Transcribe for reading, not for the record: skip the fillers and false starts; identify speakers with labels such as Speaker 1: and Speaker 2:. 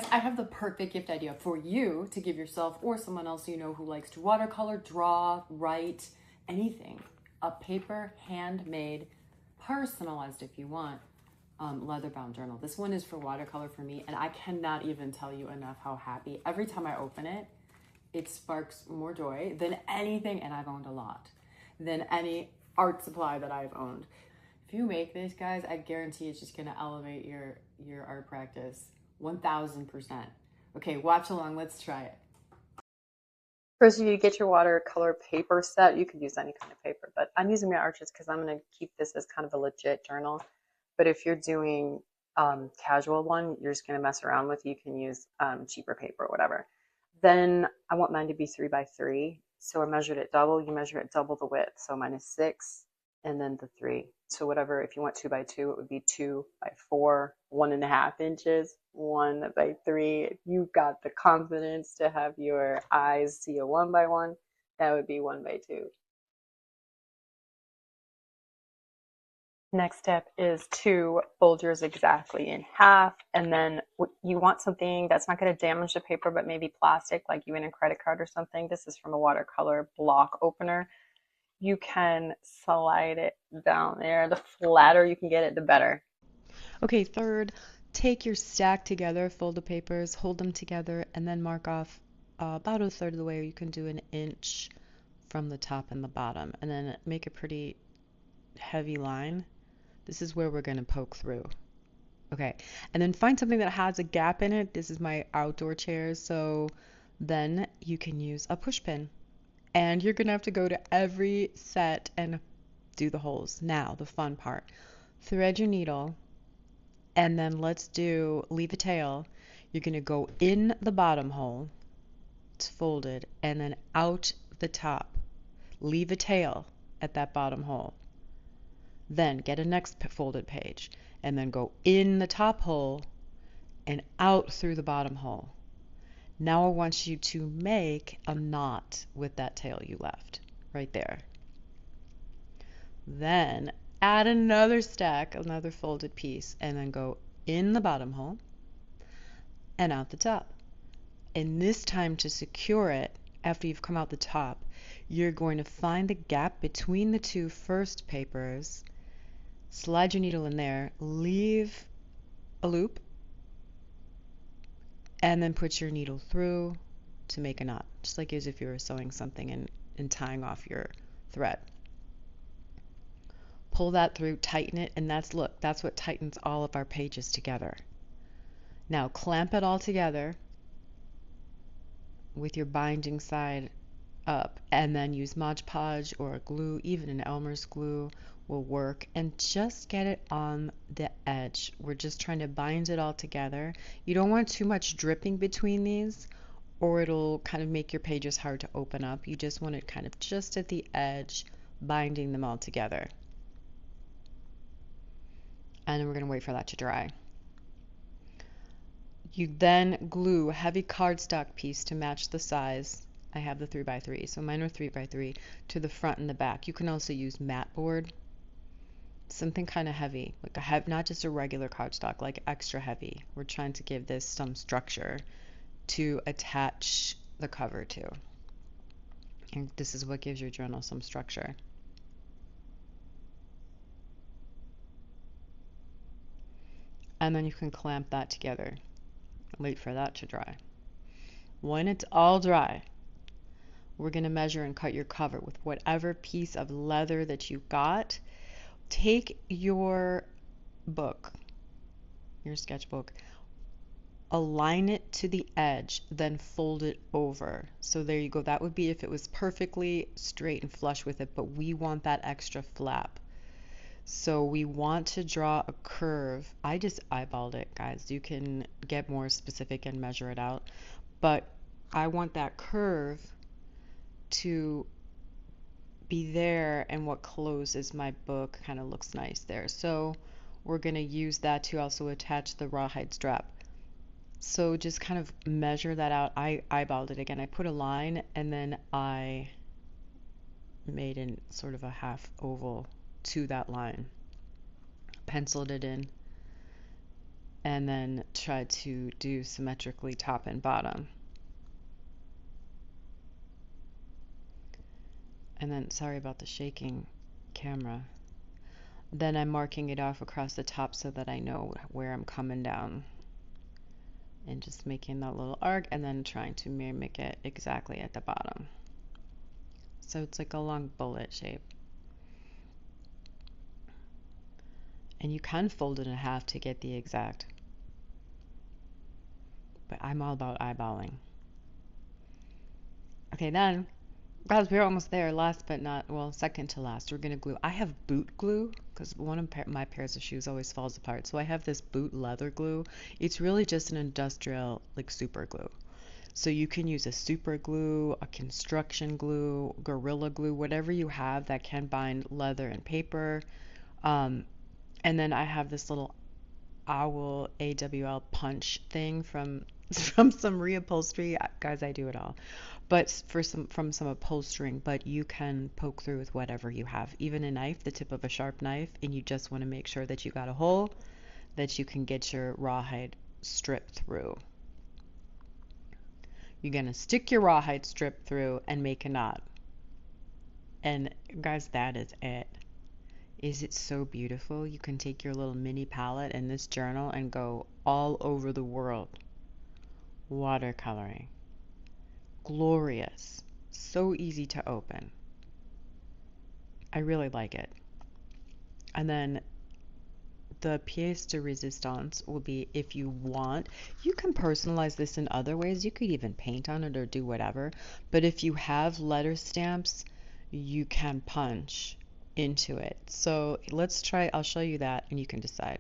Speaker 1: I have the perfect gift idea for you to give yourself or someone else you know who likes to watercolor, draw, write, anything. A paper, handmade, personalized if you want, leather-bound journal. This one is for watercolor for me, and I cannot even tell you enough how happy. Every time I open it, it sparks more joy than anything, and I've owned a lot, than any art supply that I've owned. If you make this, guys, I guarantee it's just gonna elevate your art practice 1000%. Okay, watch along, let's try it.
Speaker 2: First, you get your watercolor paper set. You could use any kind of paper, but I'm using my Arches because I'm going to keep this as kind of a legit journal. But if you're doing casual one, you're just going to mess around with, you can use cheaper paper or whatever. Then I want mine to be 3x3. So I measured it double. You measure it double the width. So mine is 6 and then the 3. So whatever, if you want 2x2, it would be 2x4, 1.5 inches, 1x3. If you've got the confidence to have your eyes see a 1x1, that would be 1x2. Next step is to fold yours exactly in half, and then you want something that's not going to damage the paper, but maybe plastic, like you in a credit card or something. This is from a watercolor block opener. You can slide it down there. The flatter you can get it, the better.
Speaker 3: Okay, third, take your stack together, fold the papers, hold them together, and then mark off about a third of the way, or you can do an inch from the top and the bottom, and then make a pretty heavy line. This is where we're going to poke through. Okay, and then find something that has a gap in it. This is my outdoor chair, so then you can use a push pin. And you're going to have to go to every set and do the holes. Now, the fun part. Thread your needle, and then leave a tail. You're going to go in the bottom hole. It's folded, and then out the top. Leave a tail at that bottom hole. Then get a next folded page, and then go in the top hole and out through the bottom hole. Now I want you to make a knot with that tail you left right there. Then add another stack, another folded piece, and then go in the bottom hole and out the top. And this time, to secure it, after you've come out the top, you're going to find the gap between the two first papers, slide your needle in there, leave a loop, and then put your needle through to make a knot, just like as if you were sewing something and tying off your thread. Pull that through, tighten it, and that's what tightens all of our pages together. Now clamp it all together with your binding side up, and then use Mod Podge or glue. Even an Elmer's glue will work, and just get it on the edge. We're just trying to bind it all together. You don't want too much dripping between these, or it'll kind of make your pages hard to open up. You just want it kind of just at the edge, binding them all together. And then we're going to wait for that to dry. You then glue a heavy cardstock piece to match the size. I have the 3x3, so mine are 3x3, to the front and the back. You can also use mat board, something kind of heavy, like not just a regular cardstock, like extra heavy. We're trying to give this some structure to attach the cover to. And this is what gives your journal some structure. And then you can clamp that together. Wait for that to dry. When it's all dry, we're going to measure and cut your cover with whatever piece of leather that you got. Take your book, your sketchbook, align it to the edge, then fold it over. So there you go. That would be if it was perfectly straight and flush with it, but we want that extra flap. So we want to draw a curve. I just eyeballed it, guys. You can get more specific and measure it out. But I want that curve to be there, and what closes my book kind of looks nice there. So we're going to use that to also attach the rawhide strap. So just kind of measure that out. I eyeballed it again. I put a line, and then I made in sort of a half oval to that line, penciled it in, and then try to do symmetrically top and bottom. And then, sorry about the shaking camera. Then I'm marking it off across the top so that I know where I'm coming down. And just making that little arc and then trying to mimic it exactly at the bottom. So it's like a long bullet shape. And you can fold it in half to get the exact. But I'm all about eyeballing. Okay, then, guys, we're almost there. Last but not, well, second to last, we're going to glue. I have boot glue because one of my pairs of shoes always falls apart. So I have this boot leather glue. It's really just an industrial, like, super glue. So you can use a super glue, a construction glue, Gorilla Glue, whatever you have that can bind leather and paper. And then I have this little owl AWL punch thing from some reupholstery. Guys, I do it all. But from some upholstering, but you can poke through with whatever you have. Even a knife, the tip of a sharp knife, and you just want to make sure that you got a hole that you can get your rawhide strip through. You're going to stick your rawhide strip through and make a knot. And guys, that is it. Is it so beautiful? You can take your little mini palette and this journal and go all over the world. Watercoloring. Glorious. So easy to open. I really like it. And then the pièce de résistance will be, if you want, you can personalize this in other ways. You could even paint on it or do whatever. But if you have letter stamps, you can punch into it. So let's try, I'll show you that and you can decide.